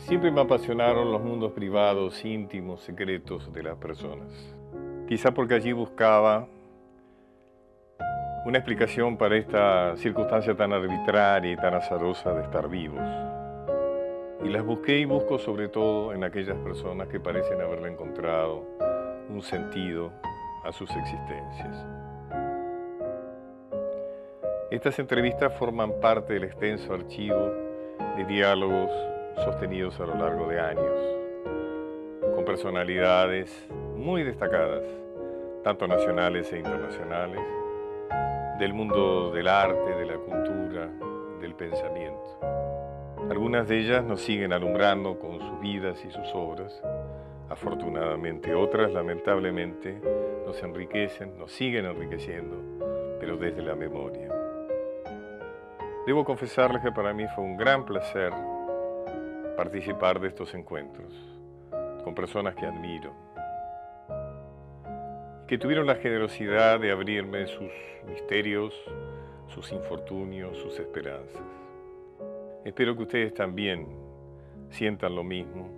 Siempre me apasionaron los mundos privados, íntimos, secretos de las personas. Quizá porque allí buscaba una explicación para esta circunstancia tan arbitraria y tan azarosa de estar vivos. Y las busqué y busco sobre todo en aquellas personas que parecen haberle encontrado un sentido a sus existencias. Estas entrevistas forman parte del extenso archivo de diálogos sostenidos a lo largo de años, con personalidades muy destacadas, tanto nacionales e internacionales, del mundo del arte, de la cultura, del pensamiento. Algunas de ellas nos siguen alumbrando con sus vidas y sus obras. Afortunadamente, otras, lamentablemente, nos enriquecen, nos siguen enriqueciendo, pero desde la memoria. Debo confesarles que para mí fue un gran placer participar de estos encuentros con personas que admiro, que tuvieron la generosidad de abrirme sus misterios, sus infortunios, sus esperanzas. Espero que ustedes también sientan lo mismo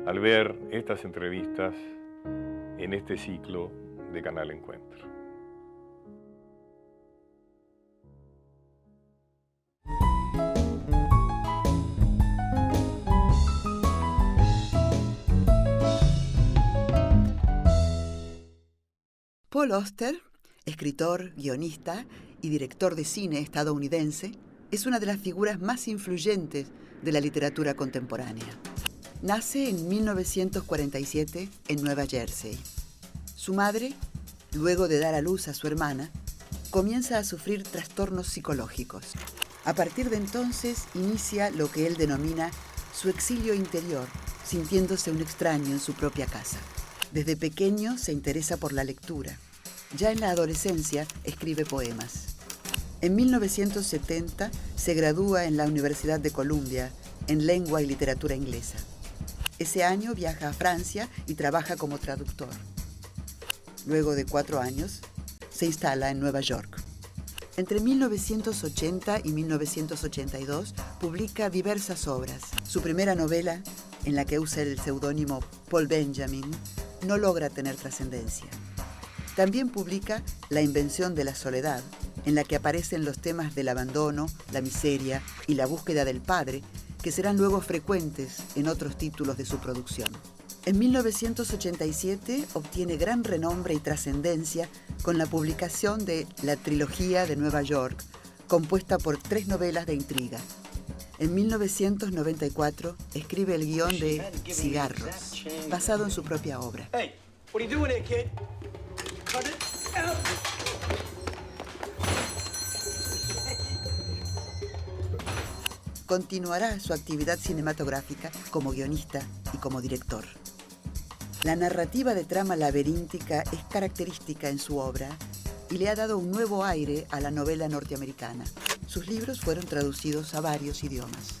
al ver estas entrevistas en este ciclo de Canal Encuentro. Paul Auster, escritor, guionista y director de cine estadounidense, es una de las figuras más influyentes de la literatura contemporánea. Nace en 1947 en Nueva Jersey. Su madre, luego de dar a luz a su hermana, comienza a sufrir trastornos psicológicos. A partir de entonces inicia lo que él denomina su exilio interior, sintiéndose un extraño en su propia casa. Desde pequeño se interesa por la lectura. Ya en la adolescencia escribe poemas. En 1970 se gradúa en la Universidad de Columbia en lengua y literatura inglesa. Ese año viaja a Francia y trabaja como traductor. Luego de 4 años, se instala en Nueva York. Entre 1980 y 1982 publica diversas obras. Su primera novela, en la que usa el seudónimo Paul Benjamin, no logra tener trascendencia. También publica La invención de la soledad, en la que aparecen los temas del abandono, la miseria y la búsqueda del padre, que serán luego frecuentes en otros títulos de su producción. En 1987 obtiene gran renombre y trascendencia con la publicación de La trilogía de Nueva York, compuesta por 3 novelas de intriga. En 1994 escribe el guión de Cigarros, basado en su propia obra. Hey, what are you doing there, kid? Cut it out. Continuará su actividad cinematográfica como guionista y como director. La narrativa de trama laberíntica es característica en su obra y le ha dado un nuevo aire a la novela norteamericana. Sus libros fueron traducidos a varios idiomas.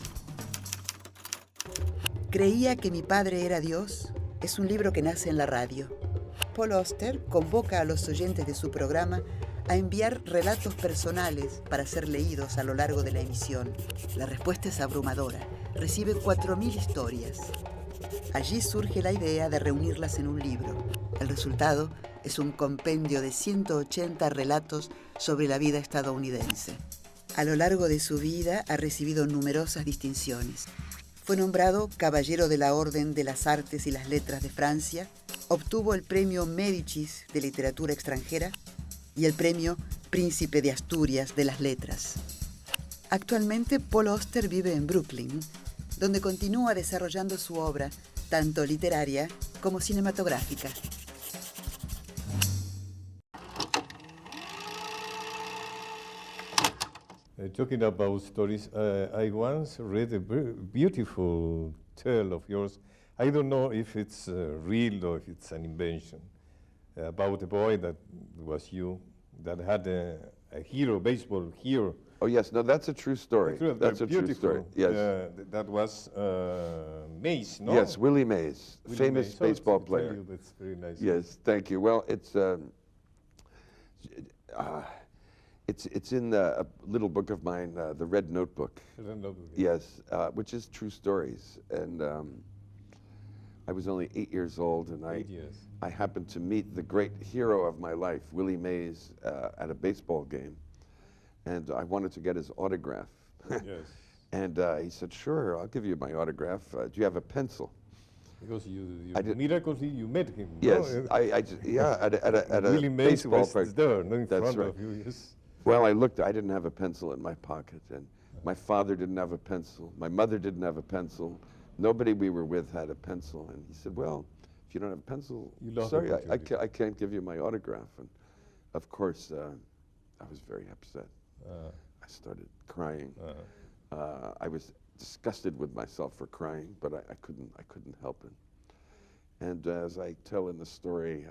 Creía que mi padre era Dios es un libro que nace en la radio. Paul Auster convoca a los oyentes de su programa a enviar relatos personales para ser leídos a lo largo de la emisión. La respuesta es abrumadora. Recibe 4.000 historias. Allí surge la idea de reunirlas en un libro. El resultado es un compendio de 180 relatos sobre la vida estadounidense. A lo largo de su vida ha recibido numerosas distinciones. Fue nombrado Caballero de la Orden de las Artes y las Letras de Francia, obtuvo el Premio Médicis de Literatura Extranjera y el Premio Príncipe de Asturias de las Letras. Actualmente Paul Auster vive en Brooklyn, donde continúa desarrollando su obra, tanto literaria como cinematográfica. Talking about stories, I once read a beautiful tale of yours. I don't know if it's real or if it's an invention, about a boy that was you, that had a hero, baseball hero. Oh, yes. No, that's a true story. That's a true story. Yes. That was Mays, no? Yes, Willie Mays, Willie famous Mays. baseball Tell player. you, that's very nice. Yes, thank you. Well, it's It's in a little book of mine, the Red Notebook. Yes, which is true stories. And I was only 8 years old, and I happened to meet the great hero of my life, Willie Mays, at a baseball game. And I wanted to get his autograph. Yes. And he said, "Sure, I'll give you my autograph. Do you have a pencil?" Because miraculously you met him. Yes, no? at a Willie Mays baseball was practice. there, no, in That's front right. of you. Yes. Well, I looked. I didn't have a pencil in my pocket, and my father didn't have a pencil. My mother didn't have a pencil. Nobody we were with had a pencil. And he said, "Well, if you don't have a pencil, sorry, I can't give you my autograph." And of course, I was very upset. I started crying. I was disgusted with myself for crying, but I couldn't help it. And as I tell in the story,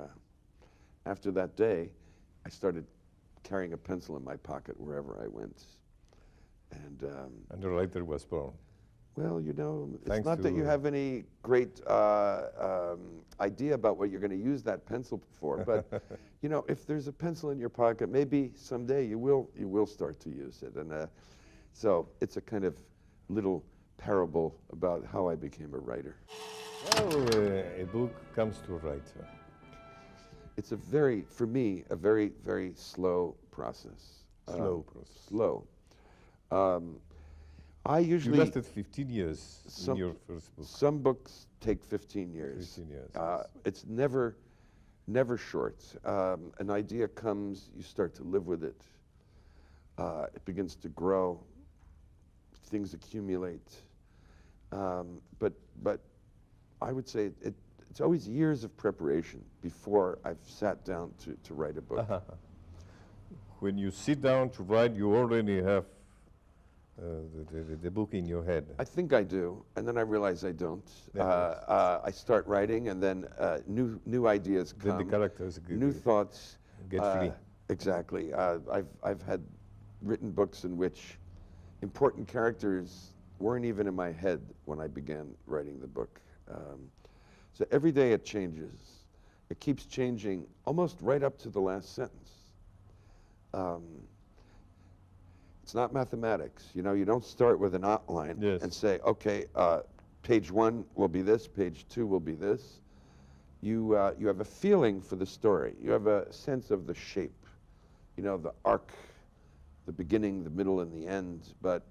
after that day, I started carrying a pencil in my pocket wherever I went. And the writer was born. well, you know, it's Thanks not that you have any great idea about what you're going to use that pencil for, but you know, if there's a pencil in your pocket, maybe someday you will start to use it. And so it's a kind of little parable about how I became a writer. How a book comes to a writer? It's for me, a very, very slow process. Slow process. Slow. I usually... You lasted 15 years in your first book. Some books take 15 years. 15 years. It's never short. An idea comes, you start to live with it. It begins to grow. Things accumulate. But I would say it's always years of preparation before I've sat down to write a book. When you sit down to write, you already have the book in your head. I think I do, and then I realize I don't. I start writing, and then new ideas come. Then the characters new thoughts. Get free. Exactly. I've had written books in which important characters weren't even in my head when I began writing the book. So every day it changes. It keeps changing almost right up to the last sentence. It's not mathematics. You know, you don't start with an outline and say, okay, page 1 will be this, page 2 will be this. You have a feeling for the story. You have a sense of the shape. You know, the arc, the beginning, the middle, and the end. But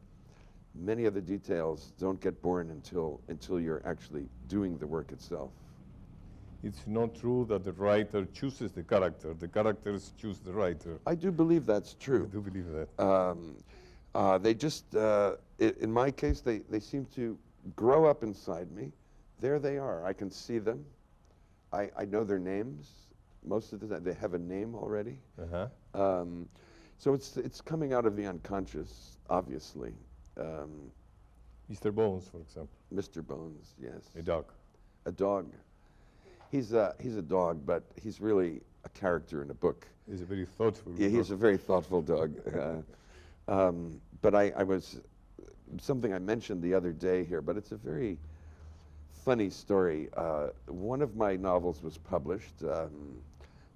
many of the details don't get born until you're actually doing the work itself. It's not true that the writer chooses the character. The characters choose the writer. I do believe that's true. I do believe that. They just, in my case, they seem to grow up inside me. There they are. I can see them. I know their names. Most of the time, they have a name already. So it's coming out of the unconscious, obviously. Mr. Bones, for example. Mr. Bones, yes. A dog. A dog. He's a dog, but he's really a character in a book. He's a very thoughtful dog. He's a very thoughtful dog. But I was, something I mentioned the other day here, but it's a very funny story. One of my novels was published,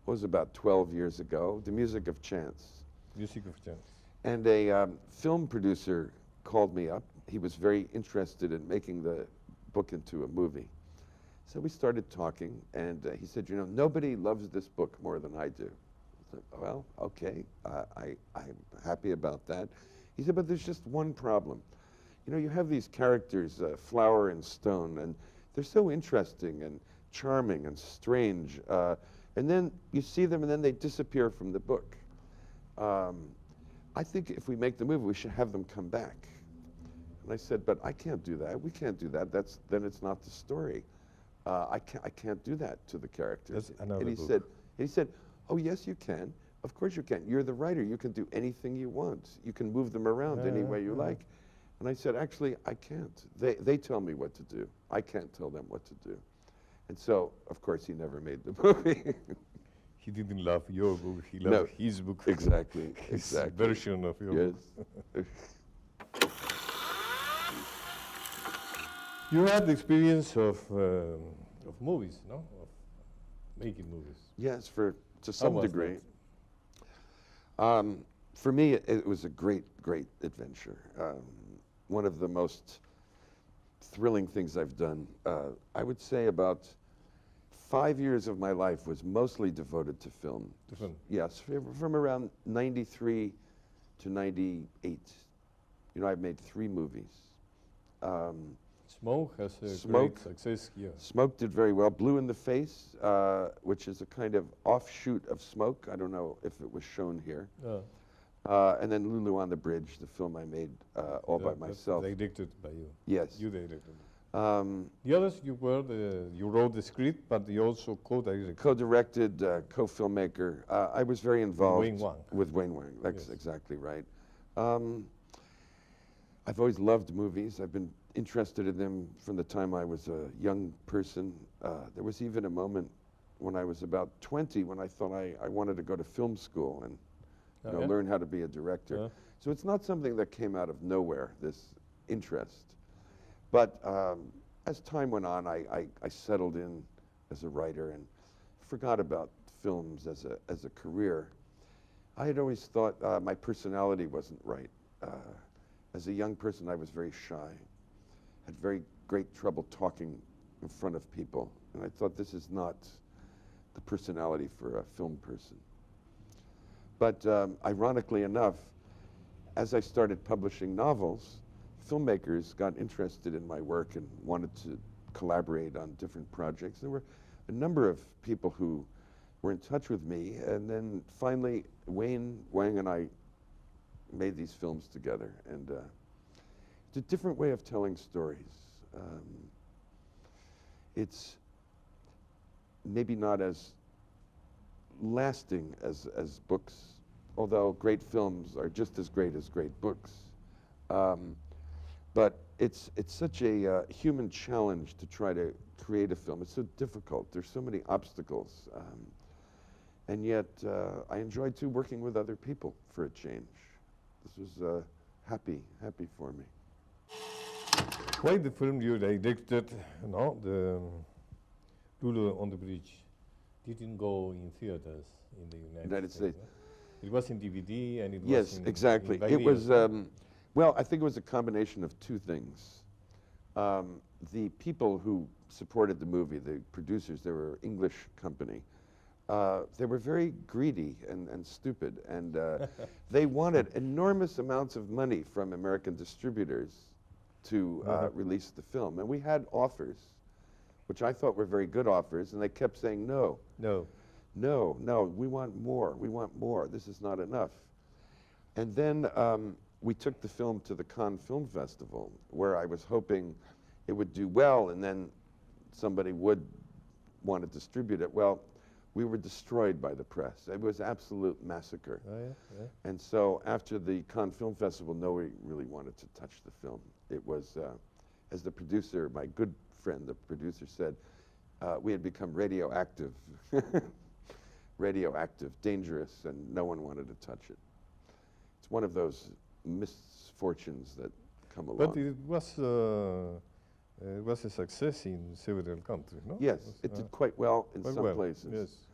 was about 12 years ago, The Music of Chance. Music of Chance. And a film producer called me up. He was very interested in making the book into a movie. So we started talking, and he said, you know, nobody loves this book more than I do. I said, well, okay, I'm happy about that. He said, but there's just one problem. You know, you have these characters, Flower and Stone, and they're so interesting and charming and strange. And then you see them, and then they disappear from the book. I think if we make the movie, we should have them come back. And I said, but I can't do that. We can't do that. Then it's not the story. I can't do that to the characters. And he said, oh, yes, you can. Of course you can. You're the writer. You can do anything you want. You can move them around any way you like. And I said, actually, I can't. They tell me what to do. I can't tell them what to do. And so, of course, he never made the movie. He didn't love your book. He loved his book. Exactly. His version of your book. Yes. You had the experience of movies, no? Of making movies. Yes, to some degree. for me, it was a great, great adventure. One of the most thrilling things I've done. I would say about 5 years of my life was mostly devoted to film. To film? Yes, from around 93 to 98. You know, I've made 3 movies. Smoke has a Smoke. great success here. Smoke did very well. Blue in the Face, which is a kind of offshoot of Smoke. I don't know if it was shown here. And then Lulu on the Bridge, the film I made all by myself. They directed by you. Yes. You directed. The others, you wrote the script, but you also co-directed. Co-directed, co-filmmaker. I was very involved Wayne Wang. with Wayne Wang. That's Yes. exactly right. I've always loved movies. I've been interested in them from the time I was a young person. There was even a moment when I was about 20 when I thought I wanted to go to film school and learn how to be a director. So it's not something that came out of nowhere, this interest. But as time went on, I settled in as a writer and forgot about films as a career. I had always thought my personality wasn't right. As a young person, I was very shy, had very great trouble talking in front of people. And I thought, this is not the personality for a film person. But ironically enough, as I started publishing novels, filmmakers got interested in my work and wanted to collaborate on different projects. There were a number of people who were in touch with me, and then finally Wayne Wang and I made these films together, and it's a different way of telling stories. It's maybe not as lasting as books, although great films are just as great as great books. But it's such a human challenge to try to create a film. It's so difficult. There's so many obstacles. And yet, I enjoyed too working with other people for a change. This was happy for me. Why the film you directed, the Lulu on the Bridge, didn't go in theaters in the United States? It was in DVD and it was yes, exactly. It was, well, I think it was a combination of 2 things. The people who supported the movie, the producers, they were an English company. They were very greedy and stupid, and they wanted enormous amounts of money from American distributors to release the film. And we had offers, which I thought were very good offers, and they kept saying, no, we want more, this is not enough. And then we took the film to the Cannes Film Festival, where I was hoping it would do well, and then somebody would want to distribute it. Well, we were destroyed by the press. It was absolute massacre. And so after the Cannes Film Festival, nobody really wanted to touch the film. It was, as the producer, my good friend, the producer said, we had become radioactive, dangerous, and no one wanted to touch it. It's one of those misfortunes that come along. But it was a success in several countries, no? Yes, it did quite well in some places. Yes.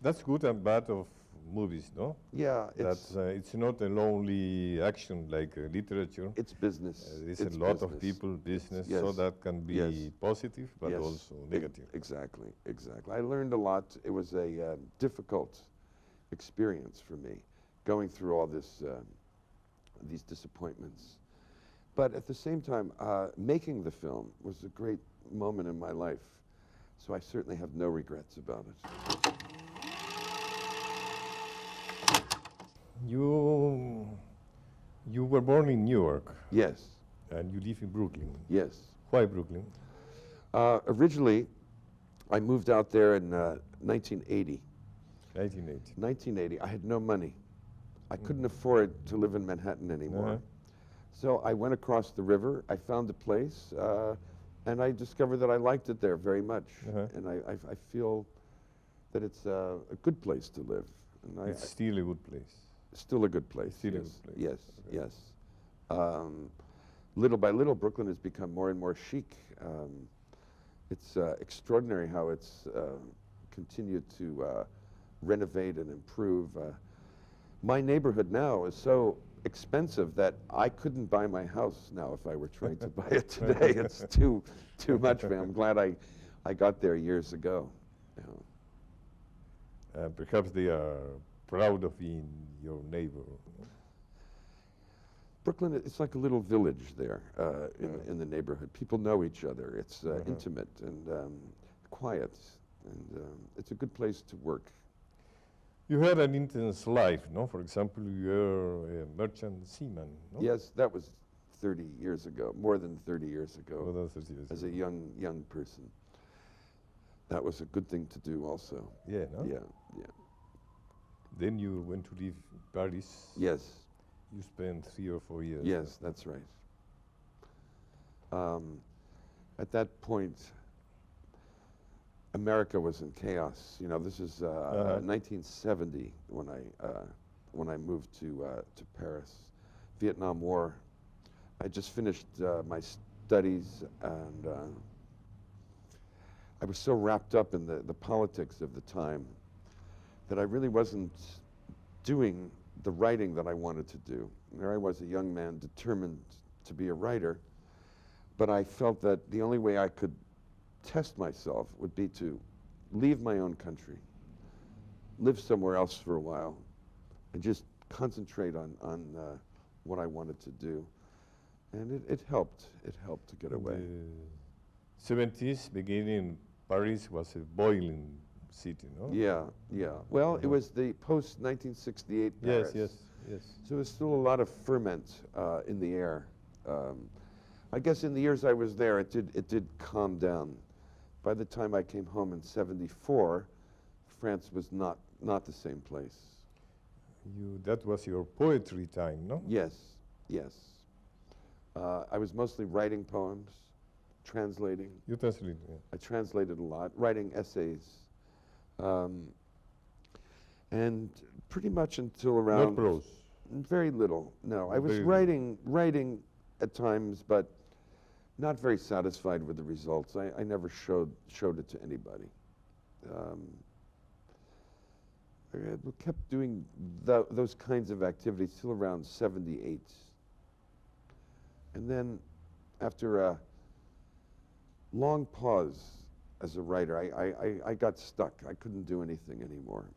That's good and bad of movies, no? Yeah, it's not a lonely action like literature. It's business. It's a lot of people, business, yes. so that can be positive, but also negative. Exactly. I learned a lot. It was a difficult experience for me, going through all this, these disappointments. But at the same time, making the film was a great moment in my life, so I certainly have no regrets about it. You were born in New York. Yes. And you live in Brooklyn. Yes. Why Brooklyn? Originally, I moved out there in 1980. 1980. 1980. I had no money. I couldn't afford to live in Manhattan anymore. So I went across the river, I found a place, and I discovered that I liked it there very much. And I feel that it's a good place to live. And it's still a good place. Still a good place. Still a good place. Yes, yes. Little by little, Brooklyn has become more and more chic. It's extraordinary how it's continued to renovate and improve. My neighborhood now is so expensive that I couldn't buy my house now if I were trying to buy it today. It's too much for me. I'm glad I got there years ago. You know. Perhaps they are proud of being your neighbor. Brooklyn, it's like a little village there in the neighborhood. People know each other. It's intimate and quiet, and it's a good place to work. You had an intense life, no? For example, you're a merchant seaman, no? Yes, that was 30 years ago, more than 30 years ago. More than 30 years as ago. a young person. That was a good thing to do also. Yeah, no? Yeah. Then you went to live in Paris. Yes. You spent 3 or 4 years. Yes, that's right. At that point, America was in chaos. You know, this is 1970 when I moved to Paris. Vietnam War. I just finished my studies, and I was so wrapped up in the politics of the time that I really wasn't doing the writing that I wanted to do. There I was, a young man determined to be a writer, but I felt that the only way I could test myself would be to leave my own country, live somewhere else for a while, and just concentrate on what I wanted to do. And it helped. It helped to get away. The 70s, beginning in Paris, was a boiling city, no? Yeah. Well, it was the post-1968 Paris. Yes. So there was still a lot of ferment in the air. I guess in the years I was there, it did calm down. By the time I came home in '74, France was not the same place. That was your poetry time, no? Yes. I was mostly writing poems, translating. You translated, yeah. I translated a lot, writing essays. And pretty much until around... Not prose? Very little, no. I was Very writing at times, but not very satisfied with the results. I never showed it to anybody. I kept doing those kinds of activities till around '78. And then after a long pause as a writer, I got stuck. I couldn't do anything anymore.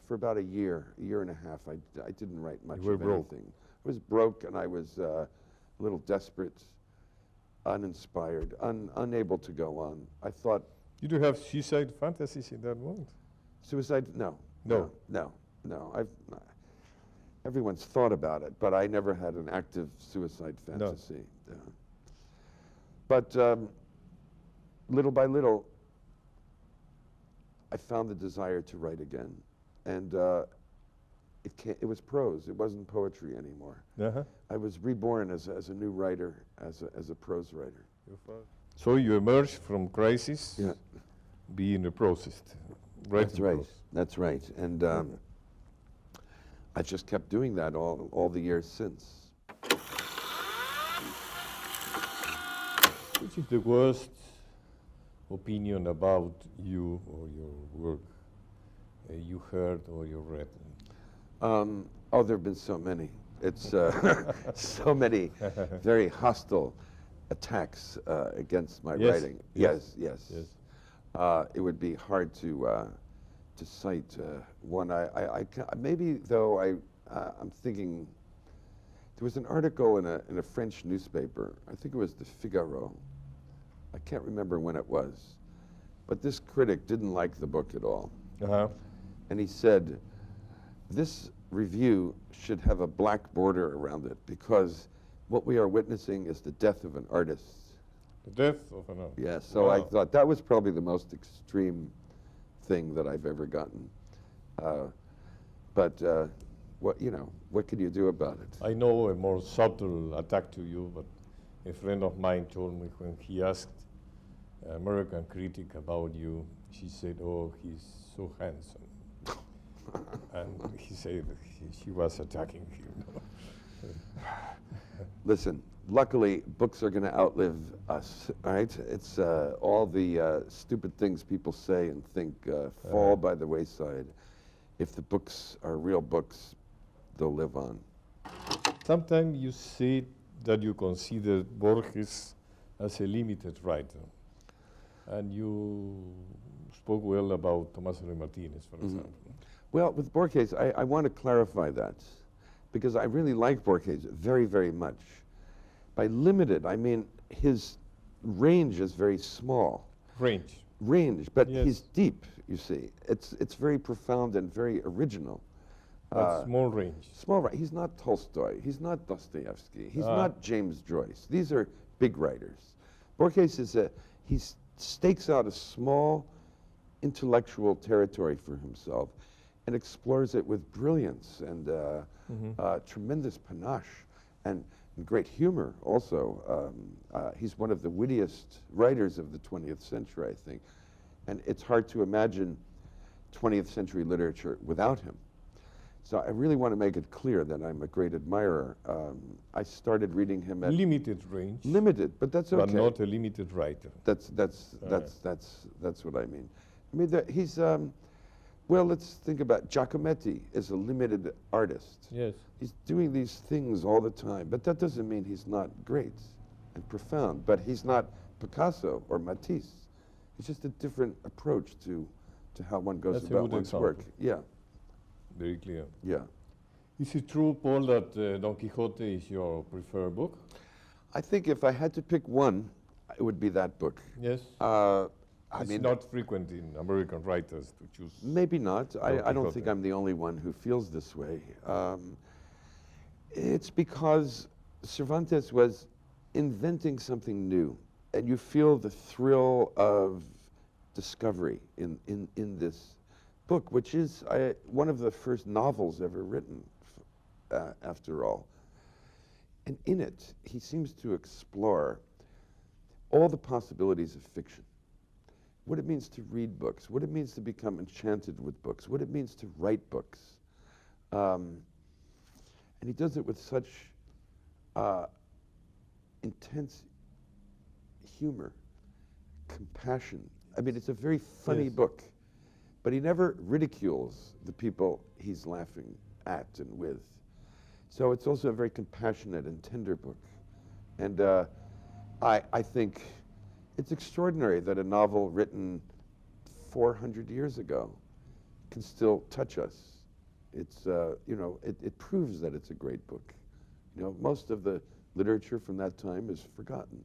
For about a year and a half, I didn't write much of anything. I was broke, and I was a little desperate, uninspired, unable to go on. I thought... You do have suicide fantasies in that moment? Suicide? No. Everyone's thought about it, but I never had an active suicide fantasy. No. But little by little, I found the desire to write again. And it was prose. It wasn't poetry anymore. I was reborn as a new writer, as a prose writer. So you emerged from crisis, being a prosist. That's right. That's right. And I just kept doing that all the years since. Which is the worst opinion about you or your work you heard or you read? Oh, there have been so many. It's so many very hostile attacks against my writing. Yes. It would be hard to cite one. Maybe though I'm thinking there was an article in a French newspaper. I think it was the Figaro. I can't remember when it was, but this critic didn't like the book at all. And he said, this review should have a black border around it because what we are witnessing is the death of an artist. The death of an artist? Yes, so I thought that was probably the most extreme thing that I've ever gotten. But what can you do about it? I know a more subtle attack to you, but a friend of mine told me when he asked an American critic about you, she said, "Oh, he's so handsome." And he said she was attacking him. Listen, luckily, books are going to outlive us, right? It's all the stupid things people say and think fall by the wayside. If the books are real books, they'll live on. Sometimes you say that you consider Borges as a limited writer, and you spoke well about Tomás Eloy Martínez, for example. Well, with Borges, I want to clarify that, because I really like Borges very, very much. By limited, I mean his range is very small. Range, but yes. He's deep, you see. It's very profound and very original. But small range. Small range. He's not Tolstoy. He's not Dostoevsky. He's not James Joyce. These are big writers. Borges he stakes out a small intellectual territory for himself and explores it with brilliance and tremendous panache and great humor also. He's one of the wittiest writers of the 20th century, I think. And it's hard to imagine 20th century literature without him. So I really want to make it clear that I'm a great admirer. I started reading him at limited range. Limited, but that's okay. But not a limited writer. That's what I mean. I mean, he's well, let's think about Giacometti is a limited artist. Yes. He's doing these things all the time, but that doesn't mean he's not great and profound. But he's not Picasso or Matisse. It's just a different approach to how one goes about one's work. Yeah. Very clear. Yeah. Is it true, Paul, that Don Quixote is your preferred book? I think if I had to pick one, it would be that book. Yes. I mean, not frequent in American writers to choose. Maybe not. I don't think I'm the only one who feels this way. It's because Cervantes was inventing something new, and you feel the thrill of discovery in this book, which is one of the first novels ever written, after all. And in it, he seems to explore all the possibilities of fiction. What it means to read books, what it means to become enchanted with books, what it means to write books. And he does it with such intense humor, compassion. I mean, it's a very funny book, but he never ridicules the people he's laughing at and with. So it's also a very compassionate and tender book. And I think it's extraordinary that a novel written 400 years ago can still touch us. It's, you know, it proves that it's a great book. You know, most of the literature from that time is forgotten.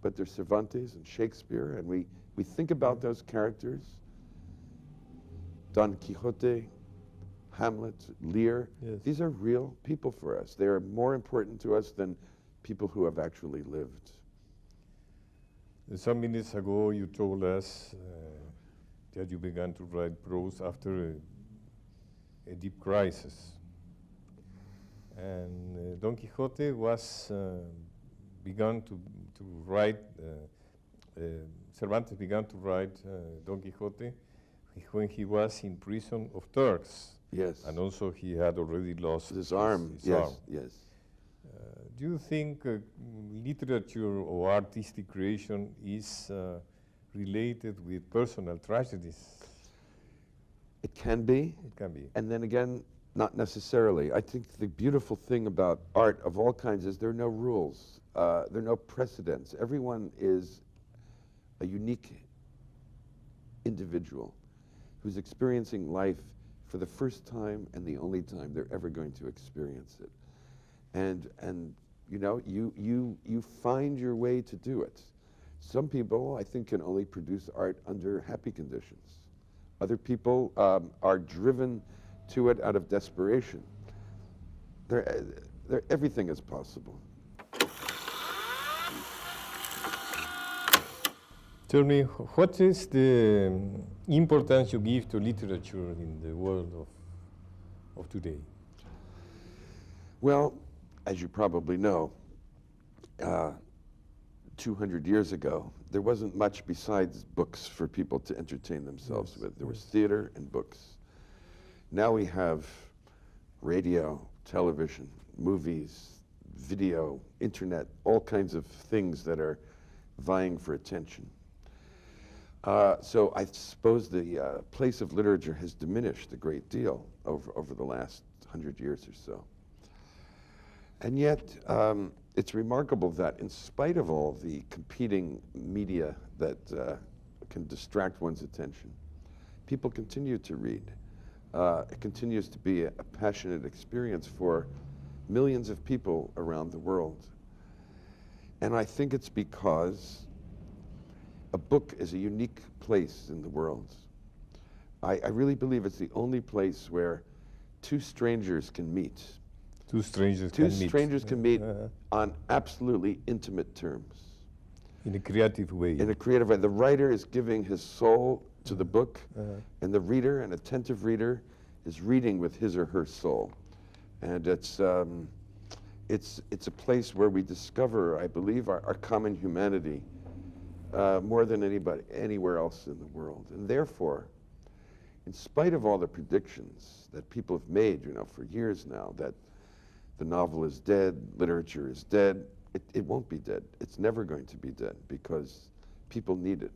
But there's Cervantes and Shakespeare, and we think about those characters. Don Quixote, Hamlet, Lear. Yes. These are real people for us. They are more important to us than people who have actually lived. Some minutes ago, you told us that you began to write prose after a deep crisis. And Don Quixote was began to write, Cervantes began to write Don Quixote when he was in prison of Turks. Yes. And also he had already lost his arm. His yes, arm. yes. Do you think literature or artistic creation is related with personal tragedies? It can be. It can be. And then again, not necessarily. I think the beautiful thing about art of all kinds is there are no rules. There are no precedents. Everyone is a unique individual who's experiencing life for the first time and the only time they're ever going to experience it. And you know, you find your way to do it. Some people, I think, can only produce art under happy conditions. Other people are driven to it out of desperation. Everything is possible. Tell me, what is the importance you give to literature in the world of today? Well, as you probably know, 200 years ago, there wasn't much besides books for people to entertain themselves with. There was theater and books. Now we have radio, television, movies, video, internet, all kinds of things that are vying for attention. So I suppose the place of literature has diminished a great deal over the last 100 years or so. And yet, it's remarkable that in spite of all the competing media that can distract one's attention, people continue to read. It continues to be a passionate experience for millions of people around the world. And I think it's because a book is a unique place in the world. I really believe it's the only place where two strangers can meet. Two strangers can meet on absolutely intimate terms. In a creative way. In a creative way. The writer is giving his soul to the book, and the reader, an attentive reader, is reading with his or her soul. And it's a place where we discover, I believe, our common humanity more than anywhere else in the world. And therefore, in spite of all the predictions that people have made, for years now, that the novel is dead, literature is dead, it won't be dead. It's never going to be dead because people need it.